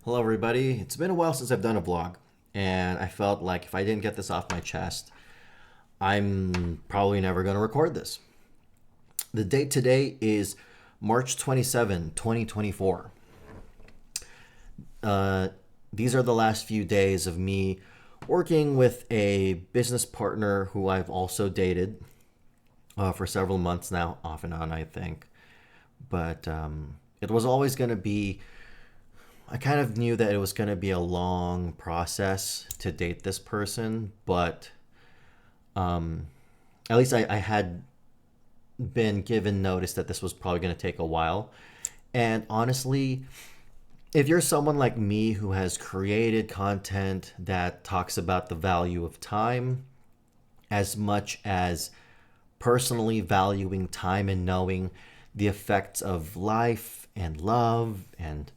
Hello, everybody. It's been a while since I've done a vlog, and I felt like if I didn't get this off my chest, I'm probably never going to record this. The date today is March 27, 2024. Uh, these are the last few days of me working with a business partner who I've also dated for several months now, off and on, I think. But it was always going to be I kind of knew that it was going to be a long process to date this person, but at least I had been given notice that this was probably going to take a while. And honestly, if you're someone like me who has created content that talks about the value of time as much as personally valuing time and knowing the effects of life and love and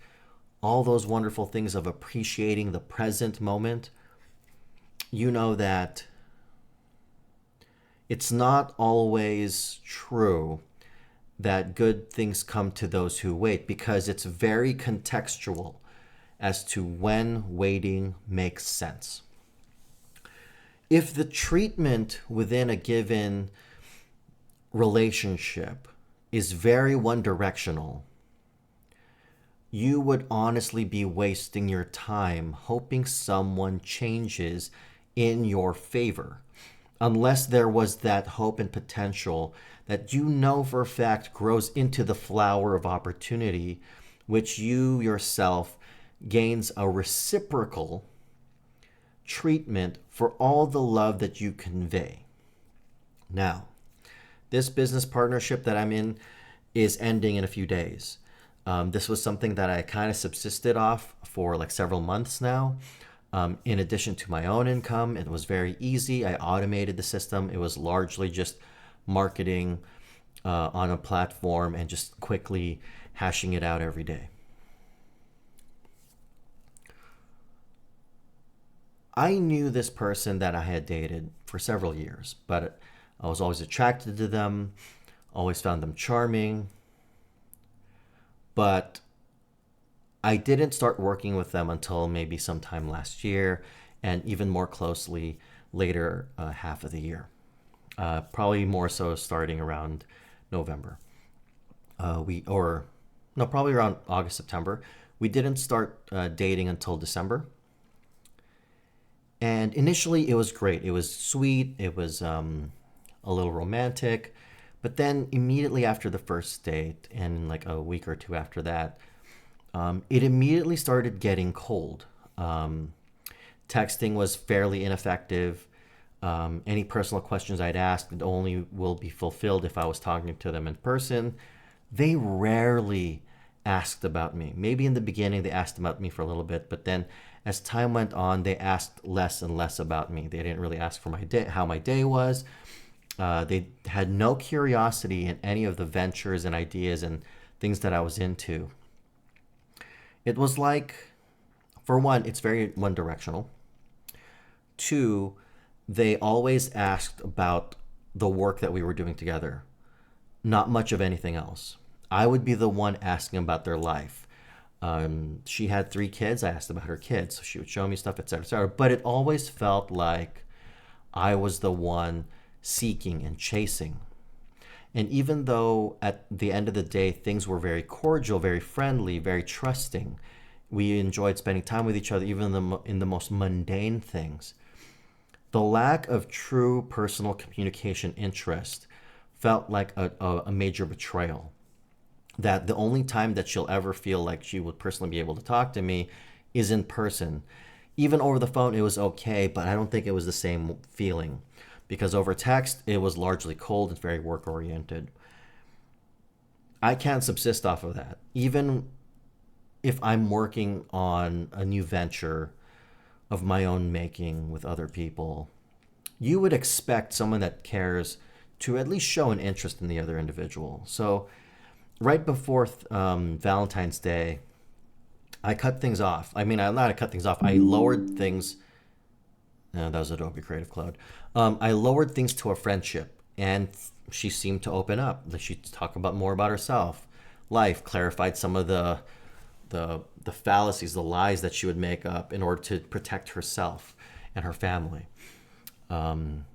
all those wonderful things of appreciating the present moment, you know that it's not always true that good things come to those who wait, because it's very contextual as to when waiting makes sense. If the treatment within a given relationship is very one directional, you would honestly be wasting your time hoping someone changes in your favor, unless there was that hope and potential that you know for a fact grows into the flower of opportunity, which you yourself gains a reciprocal treatment for all the love that you convey. Now, this business partnership that I'm in is ending in a few days. This was something that I kind of subsisted off for like several months now. In addition to my own income, it was very easy. I automated the system. It was largely just marketing on a platform and just quickly hashing it out every day. I knew this person that I had dated for several years, but I was always attracted to them, always found them charming, but I didn't start working with them until maybe sometime last year, and even more closely later half of the year. Probably more so starting around November. We or no, probably around August, September. We didn't start dating until December. And initially, it was great. It was sweet. It was a little romantic. But then immediately after the first date, and like a week or two after that, it immediately started getting cold. Texting was fairly ineffective. Any personal questions I'd ask only will be fulfilled if I was talking to them in person. They rarely asked about me. Maybe in the beginning they asked about me for a little bit, but then as time went on, they asked less and less about me. They didn't really ask for my day, how my day was. They had no curiosity in any of the ventures and ideas and things that I was into. It was like, for one, it's very one directional. Two, they always asked about the work that we were doing together, not much of anything else. I would be the one asking about their life. She had 3 kids. I asked about her kids, so she would show me stuff, etc., etc. But it always felt like I was the one seeking and chasing. And even though at the end of the day things were very cordial, very friendly, very trusting, we enjoyed spending time with each other, even in the most mundane things. The lack of true personal communication interest felt like a major betrayal. That the only time that she'll ever feel like she would personally be able to talk to me is in person. Even over the phone, it was okay, but I don't think it was the same feeling, because over text, it was largely cold and very work oriented. I can't subsist off of that. Even if I'm working on a new venture of my own making with other people, you would expect someone that cares to at least show an interest in the other individual. So, right before Valentine's Day, I cut things off. I mean, I'm not to cut things off. I lowered things. No, that was Adobe Creative Cloud. I lowered things to a friendship, and she seemed to open up. She talked about more about herself, life, clarified some of the the fallacies, the lies that she would make up in order to protect herself and her family. And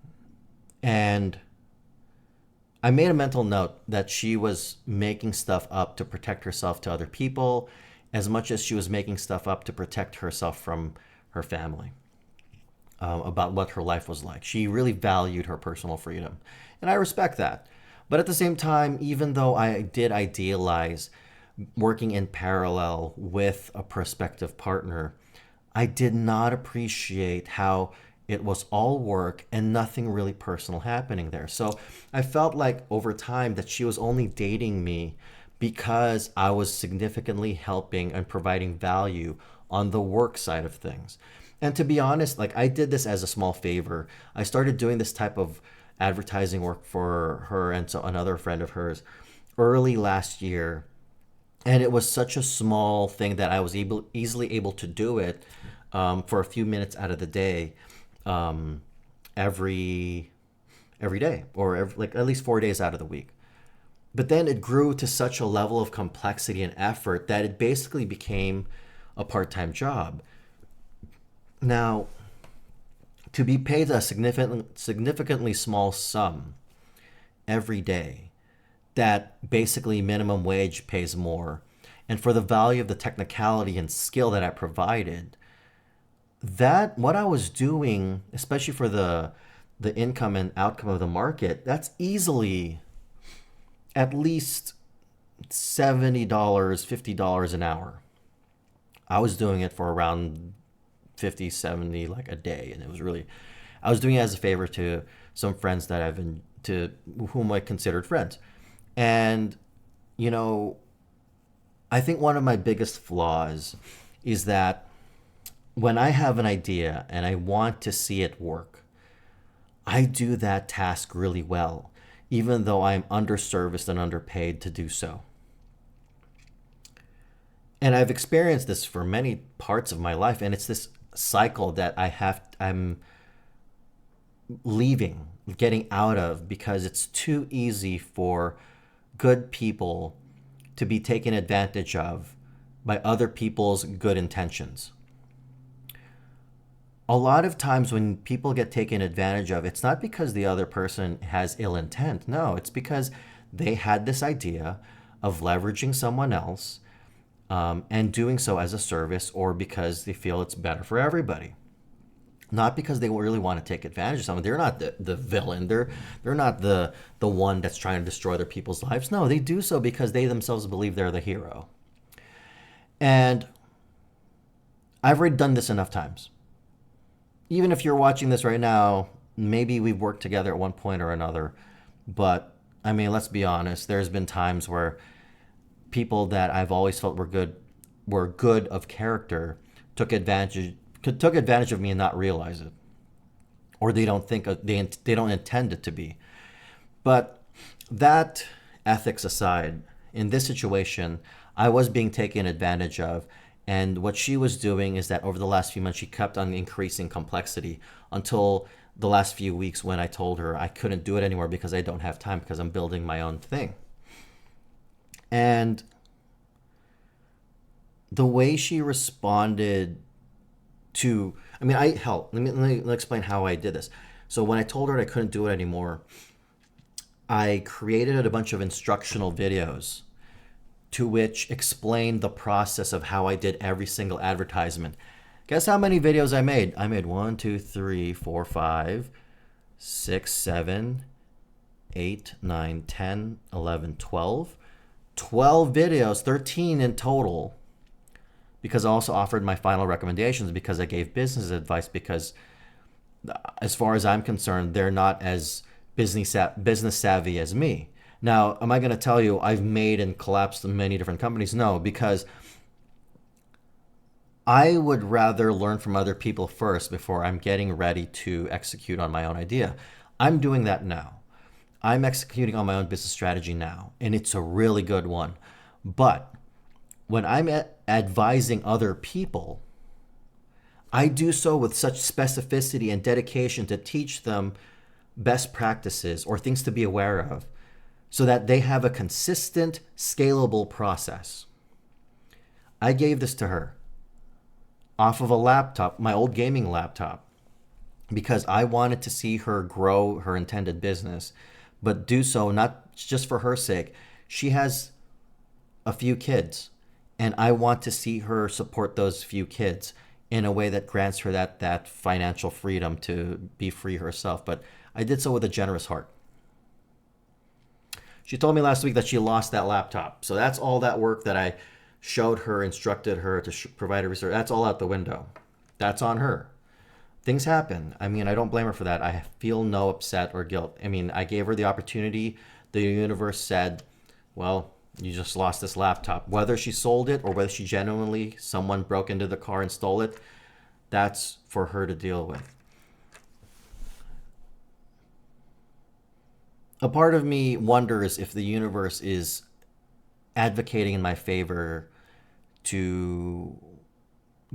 I made a mental note that she was making stuff up to protect herself to other people as much as she was making stuff up to protect herself from her family, about what her life was like. She really valued her personal freedom. And I respect that. But at the same time, even though I did idealize working in parallel with a prospective partner, I did not appreciate how it was all work and nothing really personal happening there. So I felt like over time that she was only dating me because I was significantly helping and providing value on the work side of things. And to be honest, like I did this as a small favor. I started doing this type of advertising work for her and so another friend of hers early last year. And it was such a small thing that I was easily able to do it for a few minutes out of the day, um, every day, or like at least 4 days out of the week. But then it grew to such a level of complexity and effort that it basically became a part-time job. Now, to be paid a significantly small sum every day, that basically minimum wage pays more, and for the value of the technicality and skill that I provided, that what I was doing, especially for the income and outcome of the market, that's easily at least $70, $50 an hour. I was doing it for around 50, 70 like a day, and it was really, I was doing it as a favor to some friends that I've been to whom I considered friends. And you know, I think one of my biggest flaws is that when I have an idea and I want to see it work, I do that task really well, even though I'm underserviced and underpaid to do so. And I've experienced this for many parts of my life, and it's this cycle that I'm leaving, getting out of, because it's too easy for good people to be taken advantage of by other people's good intentions. A lot of times when people get taken advantage of, it's not because the other person has ill intent. No, it's because they had this idea of leveraging someone else, and doing so as a service, or because they feel it's better for everybody. Not because they really want to take advantage of someone. They're not the villain. They're not the one that's trying to destroy other people's lives. No, they do so because they themselves believe they're the hero. And I've already done this enough times. Even if you're watching this right now, maybe we've worked together at one point or another. But I mean, let's be honest. There's been times where people that I've always felt were good of character took advantage of me and not realize it, or they don't think they don't intend it to be. But that ethics aside, in this situation, I was being taken advantage of. And what she was doing is that over the last few months, she kept on increasing complexity until the last few weeks when I told her I couldn't do it anymore because I don't have time, because I'm building my own thing. And the way she responded to, I mean, let me explain how I did this. So when I told her I couldn't do it anymore, I created a bunch of instructional videos to which explained the process of how I did every single advertisement. Guess how many videos I made? I made 1, 2, 3, 4, 5, 6, 7, 8, 9, 10, 11, 12. 12 videos, 13 in total, because I also offered my final recommendations, because I gave business advice, because as far as I'm concerned, they're not as business savvy as me. Now, am I going to tell you I've made and collapsed many different companies? No, because I would rather learn from other people first before I'm getting ready to execute on my own idea. I'm doing that now. I'm executing on my own business strategy now, and it's a really good one. But when I'm advising other people, I do so with such specificity and dedication to teach them best practices or things to be aware of, so that they have a consistent, scalable process. I gave this to her off of a laptop, my old gaming laptop, because I wanted to see her grow her intended business, but do so not just for her sake. She has a few kids, and I want to see her support those few kids in a way that grants her that financial freedom to be free herself. But I did so with a generous heart. She told me last week that she lost that laptop. So that's all that work that I showed her, instructed her to provide a research. That's all out the window. That's on her. Things happen. I mean, I don't blame her for that. I feel no upset or guilt. I mean, I gave her the opportunity. The universe said, well, you just lost this laptop. Whether she sold it or whether she genuinely, someone broke into the car and stole it, that's for her to deal with. A part of me wonders if the universe is advocating in my favor to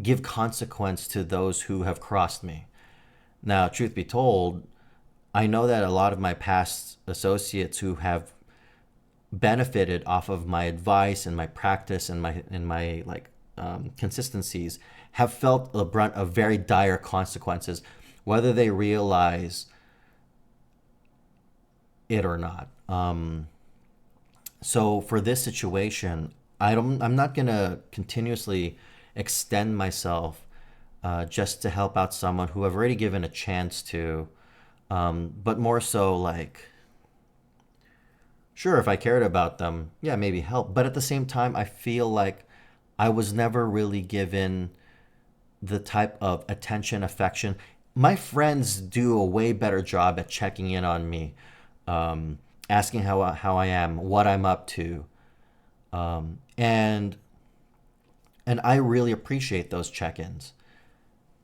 give consequence to those who have crossed me. Now, truth be told, I know that a lot of my past associates who have benefited off of my advice and my practice and my consistencies have felt the brunt of very dire consequences, whether they realize it or not. So for this situation, I'm not gonna continuously extend myself just to help out someone who I've already given a chance to, but more so like, sure, if I cared about them, yeah, maybe help. But at the same time, I feel like I was never really given the type of attention, affection. My friends do a way better job at checking in on me, asking how I am, what I'm up to, and I really appreciate those check-ins.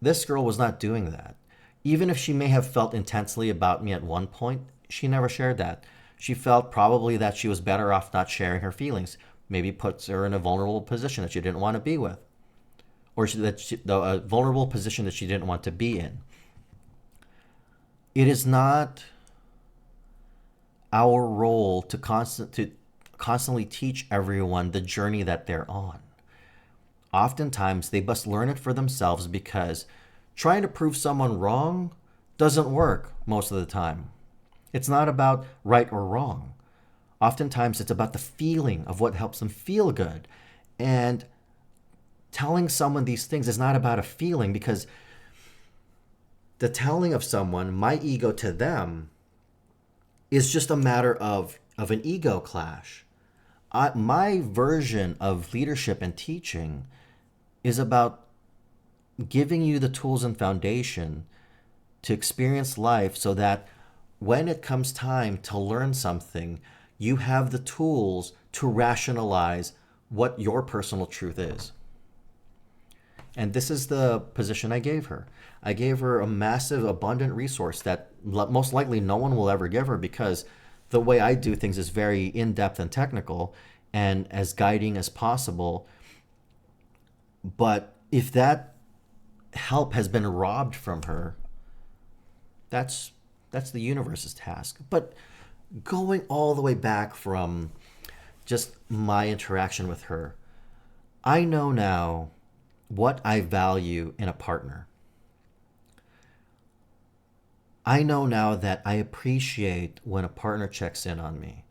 This girl was not doing that. Even if she may have felt intensely about me at one point, she never shared that. She felt probably that she was better off not sharing her feelings. Maybe puts her in a vulnerable position that she didn't want to be with, or a vulnerable position that she didn't want to be in. It is not our role to constantly teach everyone the journey that they're on. Oftentimes, they must learn it for themselves because trying to prove someone wrong doesn't work most of the time. It's not about right or wrong. Oftentimes, it's about the feeling of what helps them feel good. And telling someone these things is not about a feeling, because the telling of someone my ego to them is just a matter of an ego clash. My version of leadership and teaching is about giving you the tools and foundation to experience life so that when it comes time to learn something, you have the tools to rationalize what your personal truth is. And this is the position I gave her. I gave her a massive, abundant resource that most likely no one will ever give her, because the way I do things is very in-depth and technical and as guiding as possible. But if that help has been robbed from her, that's the universe's task. But going all the way back from just my interaction with her, I know now what I value in a partner. I know now that I appreciate when a partner checks in on me.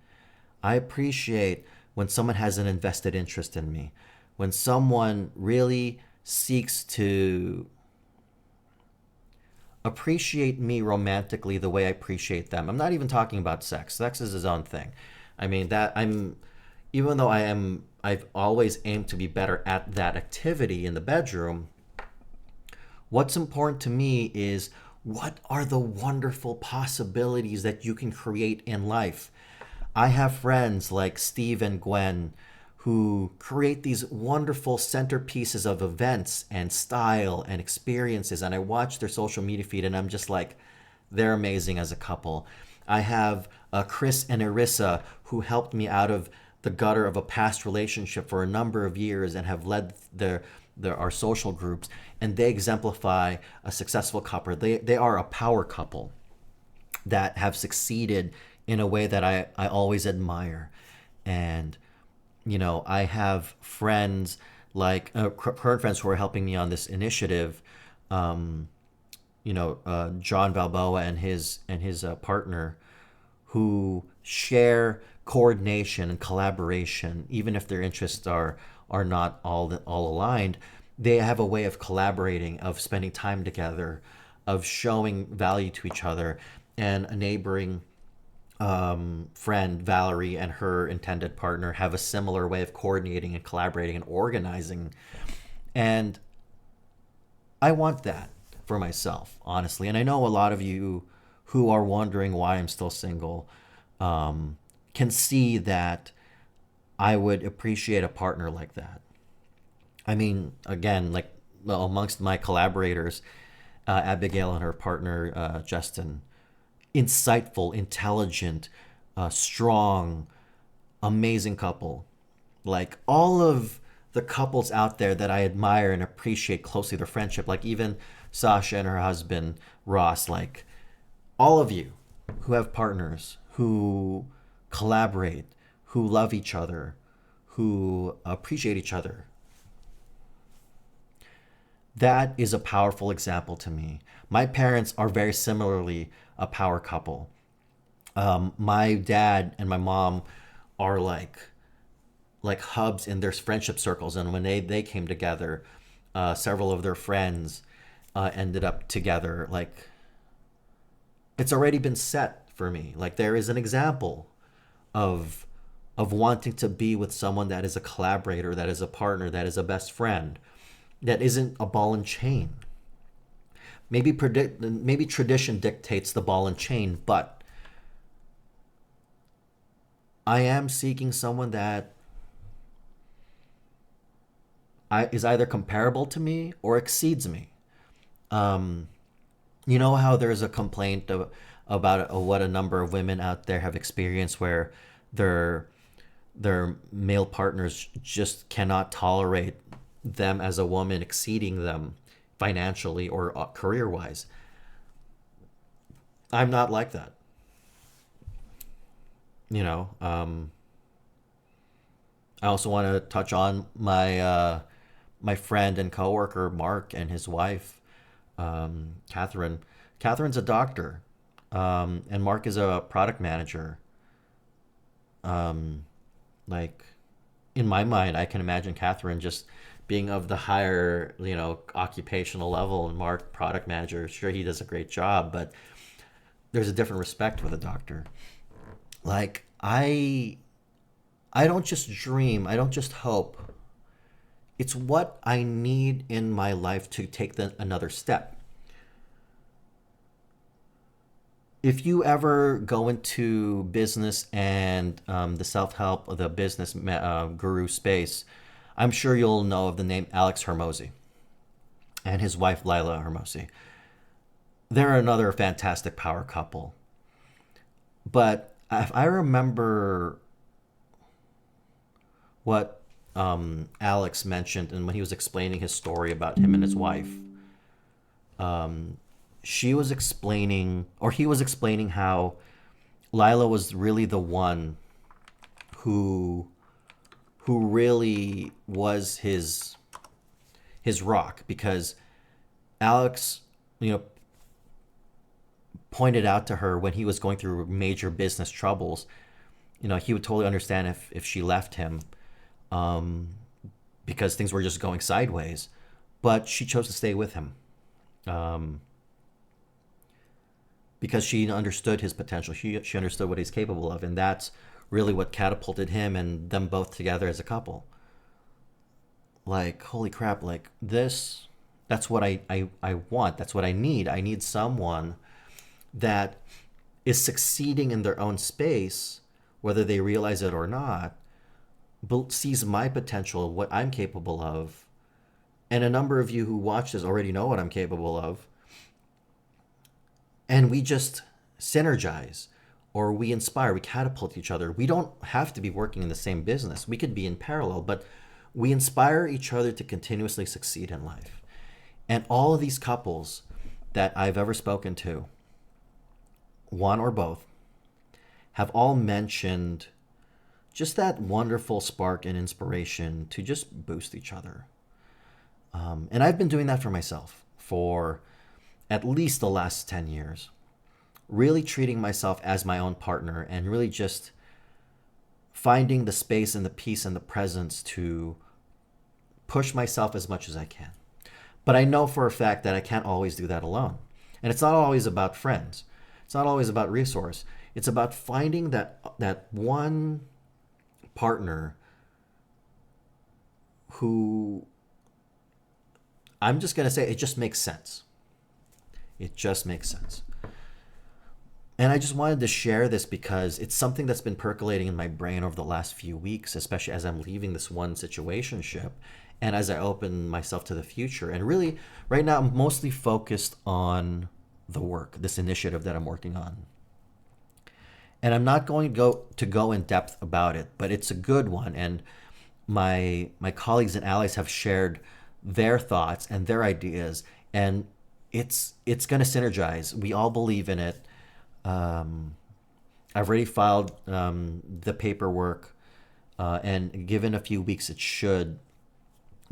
I appreciate when someone has an invested interest in me, when someone really seeks to appreciate me romantically the way I appreciate them. I'm not even talking about sex. Sex is his own thing. I mean, even though I've always aimed to be better at that activity in the bedroom, what's important to me is what are the wonderful possibilities that you can create in life. I have friends like Steve and Gwen who create these wonderful centerpieces of events and style and experiences, and I watch their social media feed and I'm just like, they're amazing as a couple. I have Chris and Arissa who helped me out of the gutter of a past relationship for a number of years and have led our social groups, and they exemplify a successful couple. They are a power couple that have succeeded in a way that I always admire. And I have friends like current friends who are helping me on this initiative. Um, John Balboa and his partner, who share coordination and collaboration, even if their interests are not all aligned. They have a way of collaborating, of spending time together, of showing value to each other. And a neighboring friend, Valerie, and her intended partner have a similar way of coordinating and collaborating and organizing. And I want that for myself, honestly. And I know a lot of you who are wondering why I'm still single can see that I would appreciate a partner like that. I mean, again, like, well, amongst my collaborators, Abigail and her partner, Justin, insightful, intelligent, strong, amazing couple. Like all of the couples out there that I admire and appreciate closely their friendship, like even Sasha and her husband, Ross, like all of you who have partners, who collaborate, who love each other, who appreciate each other. That is a powerful example to me. My parents are very similarly a power couple. My dad and my mom are like hubs in their friendship circles, and when they came together, several of their friends ended up together. Like it's already been set for me. Like there is an example of wanting to be with someone that is a collaborator, that is a partner, that is a best friend, that isn't a ball and chain. Maybe tradition dictates the ball and chain, but I am seeking someone that is either comparable to me or exceeds me. Um, you know how there's a complaint about what a number of women out there have experienced, where their their male partners just cannot tolerate them as a woman exceeding them financially or career wise. I'm not like that. You know, I also want to touch on my friend and coworker Mark and his wife, Catherine. Catherine's a doctor, and Mark is a product manager. Um, like in my mind, I can imagine Catherine just being of the higher, occupational level, and Mark product manager. Sure, he does a great job, but there's a different respect with a doctor. Like I don't just dream, I don't just hope. It's what I need in my life to take another step. If you ever go into business and the self-help or the business guru space, I'm sure you'll know of the name Alex Hermosi and his wife Lila Hermosi. They're another fantastic power couple. But if I remember what Alex mentioned, and when he was explaining his story about him and his wife, she was explaining, or he was explaining, how Lila was really the one who really was his rock, because Alex, you know, pointed out to her when he was going through major business troubles, he would totally understand if she left him, um, because things were just going sideways, but she chose to stay with him, um, because she understood his potential. She understood what he's capable of, and that's really what catapulted him and them both together as a couple. Like, holy crap! Like this, that's what I want. That's what I need. I need someone that is succeeding in their own space, whether they realize it or not, but sees my potential, what I'm capable of. And a number of you who watch this already know what I'm capable of. And we just synergize, or we inspire, we catapult each other. We don't have to be working in the same business. We could be in parallel, but we inspire each other to continuously succeed in life. And all of these couples that I've ever spoken to, one or both, have all mentioned just that wonderful spark and inspiration to just boost each other. And I've been doing that for myself for at least the last 10 years, really treating myself as my own partner and really just finding the space and the peace and the presence to push myself as much as I can. But I know for a fact that I can't always do that alone. And it's not always about friends. It's not always about resource. It's about finding that one partner who, I'm just going to say, it just makes sense. It just makes sense. And I just wanted to share this because it's something that's been percolating in my brain over the last few weeks, especially as I'm leaving this one situationship and as I open myself to the future. And really, right now, I'm mostly focused on the work, this initiative that I'm working on. And I'm not going to go in depth about it, but it's a good one. And my colleagues and allies have shared their thoughts and their ideas, and it's going to synergize. We all believe in it. I've already filed the paperwork, and given a few weeks, it should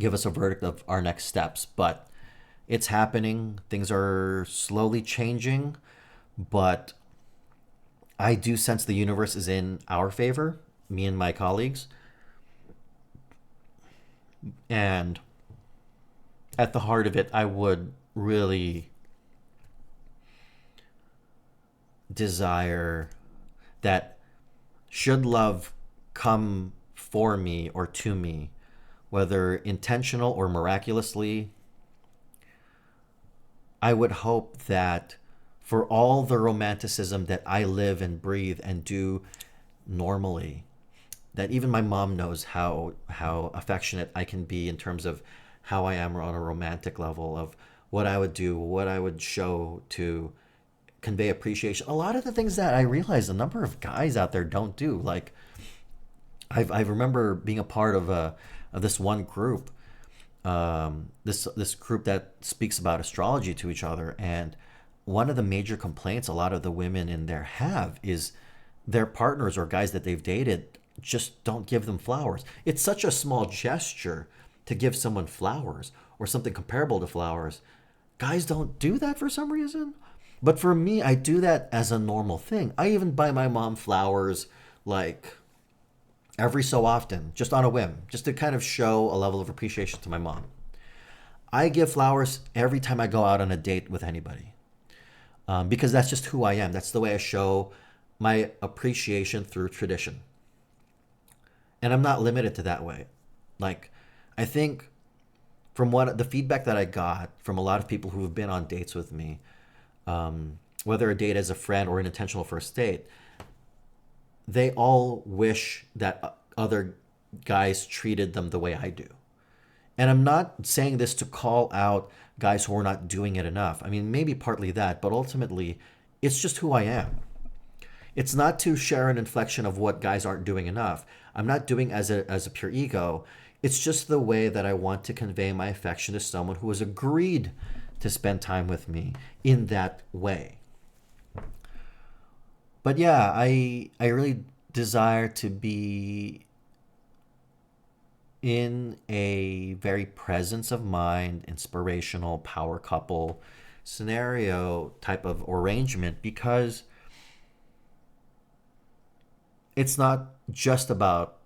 give us a verdict of our next steps. But it's happening. Things are slowly changing, but I do sense the universe is in our favor, me and my colleagues. And at the heart of it, I would really desire that should love come for me or to me, whether intentional or miraculously, I would hope that for all the romanticism that I live and breathe and do normally, that even my mom knows how affectionate I can be in terms of how I am on a romantic level, of what I would do, what I would show to convey appreciation. A lot of the things that I realize a number of guys out there don't do. Like I remember being a part of this one group, this group that speaks about astrology to each other, and one of the major complaints a lot of the women in there have is their partners or guys that they've dated just don't give them flowers. It's such a small gesture to give someone flowers or something comparable to flowers. Guys don't do that for some reason. But for me, I do that as a normal thing. I even buy my mom flowers like every so often, just on a whim, just to kind of show a level of appreciation to my mom. I give flowers every time I go out on a date with anybody, because that's just who I am. That's the way I show my appreciation through tradition. And I'm not limited to that way. Like, I think from what the feedback that I got from a lot of people who have been on dates with me, whether a date as a friend or an intentional first date, they all wish that other guys treated them the way I do. And I'm not saying this to call out guys who are not doing it enough. I mean, maybe partly that, but ultimately, it's just who I am. It's not to share an inflection of what guys aren't doing enough. I'm not doing as a pure ego. It's just the way that I want to convey my affection to someone who has agreed to spend time with me in that way. But yeah, I really desire to be in a very presence of mind, inspirational power couple scenario type of arrangement, because it's not just about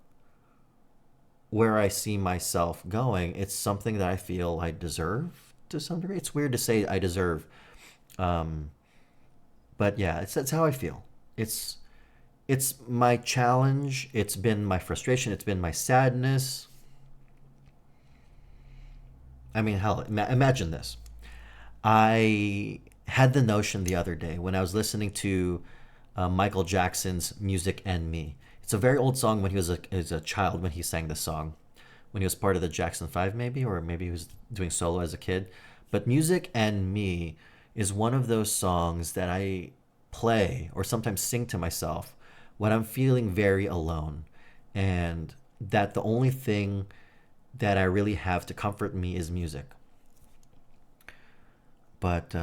where I see myself going. It's something that I feel I deserve to some degree. It's weird to say I deserve, um, but yeah, it's how I feel. It's my challenge. It's been my frustration. It's been my sadness. I mean, hell, imagine this. I had the notion the other day when I was listening to Michael Jackson's "Music and Me." It's a very old song when he was as a child when he sang this song, when he was part of the Jackson Five, maybe, or maybe he was doing solo as a kid. But "Music and Me" is one of those songs that I play or sometimes sing to myself when I'm feeling very alone, and that the only thing that I really have to comfort me is music. But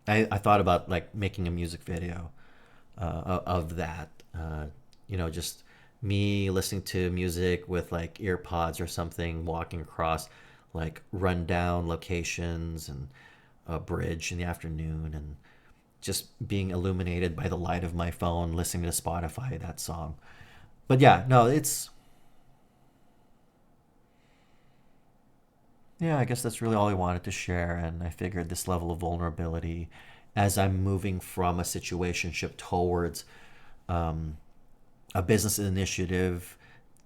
I thought about like making a music video of that. Just me listening to music with like ear pods or something, walking across like rundown locations and a bridge in the afternoon, and just being illuminated by the light of my phone, listening to Spotify, that song. But yeah, no, it's, yeah, I guess that's really all I wanted to share. And I figured this level of vulnerability as I'm moving from a situationship towards a business initiative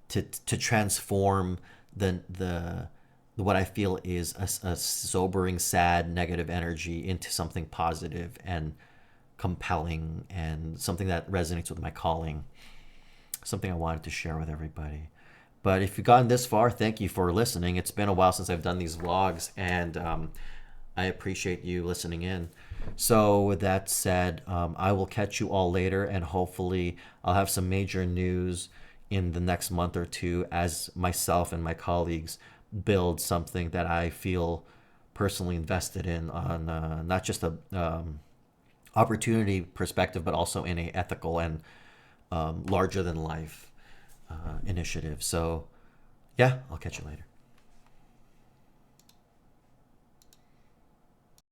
to transform the what I feel is a sobering, sad, negative energy into something positive and compelling and something that resonates with my calling. Something I wanted to share with everybody. But if you've gotten this far, thank you for listening. It's been a while since I've done these vlogs, and I appreciate you listening in. So, with that said, I will catch you all later, and hopefully, I'll have some major news in the next month or two as myself and my colleagues build something that I feel personally invested in on not just a opportunity perspective, but also in a ethical and larger than life initiative. So, yeah, I'll catch you later.